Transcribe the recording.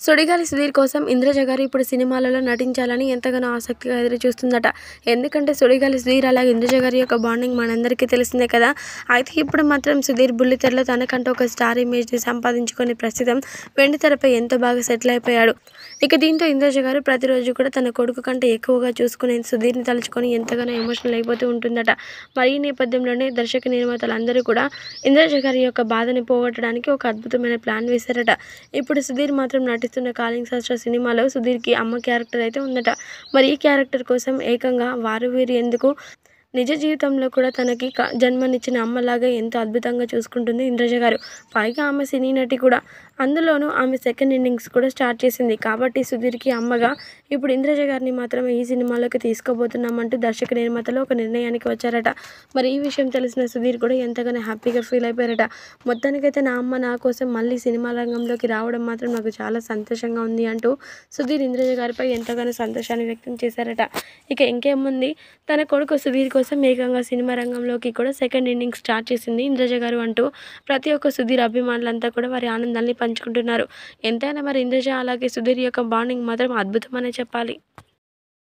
సుడిగాలి సుధీర్ కోసం ఇంద్రజ గారు ఇప్పుడు సినిమాలలో నటించాలని ఎంతగానో ఆసక్తిగా ఎదురుచూస్తుందట. ఎందుకంటే సుడిగాలి సుధీర్ అలాగే ఇంద్రజ గారి యొక్క బాండింగ్ మనందరికీ తెలిసిందే కదా. అయితే ఇప్పుడు మాత్రం సుధీర్ బుల్లితెరలో తనకంటూ ఒక స్టార్ ఇమేజ్ని సంపాదించుకొని ప్రస్తుతం వెండితెరపై ఎంతో బాగా సెటిల్ అయిపోయాడు. ఇక దీంతో ఇంద్రజ గారు ప్రతిరోజు కూడా తన కొడుకు కంటే ఎక్కువగా చూసుకునే సుధీర్ని తలుచుకొని ఎంతగానో ఎమోషనల్ అయిపోతూ ఉంటుందట. మరి ఈ నేపథ్యంలోనే దర్శక నిర్మాతలు అందరూ కూడా ఇంద్రజ గారి యొక్క బాధని పోగొట్టడానికి ఒక అద్భుతమైన ప్లాన్ వేశారట. ఇప్పుడు సుధీర్ మాత్రం నటిస్తున్న కాళింగ్ శాస్త్ర సినిమాలో సుధీర్కి అమ్మ క్యారెక్టర్ అయితే ఉందట. మరి ఈ క్యారెక్టర్ కోసం ఏకంగా వారు వీరు ఎందుకు నిజ జీవితంలో కూడా తనకి జన్మనిచ్చిన అమ్మలాగా ఎంతో అద్భుతంగా చూసుకుంటుంది ఇంద్రజ గారు. పైగా ఆమె సినీ నటి కూడా. అందులోనూ ఆమె సెకండ్ ఇన్నింగ్స్ కూడా స్టార్ట్ చేసింది. కాబట్టి సుధీర్కి అమ్మగా ఇప్పుడు ఇంద్రజ గారిని మాత్రమే ఈ సినిమాలోకి తీసుకోబోతున్నామంటూ దర్శక నిర్మాతలు ఒక నిర్ణయానికి వచ్చారట. మరి ఈ విషయం తెలిసిన సుధీర్ కూడా ఎంతగానో హ్యాపీగా ఫీల్ అయిపోయారట. మొత్తానికైతే నా అమ్మ నా కోసం మళ్ళీ సినిమా రంగంలోకి రావడం మాత్రం నాకు చాలా సంతోషంగా ఉంది అంటూ సుధీర్ ఇంద్రజ గారిపై ఎంతగానో సంతోషాన్ని వ్యక్తం చేశారట. ఇక ఇంకేముంది, తన కొడుకు సుధీర్ కోసం ఏకంగా సినిమా రంగంలోకి కూడా సెకండ్ ఇన్నింగ్స్ స్టార్ట్ చేసింది ఇంద్రజ గారు అంటూ ప్రతి ఒక్క సుధీర్ అభిమానులంతా కూడా వారి ఆనందాన్ని పంచుకుంటున్నారు. ఎంతైనా మరి ఇంద్రజ అలాగే సుధీర్ యొక్క బాండింగ్ మాత్రం అద్భుతం అనే చెప్పాలి.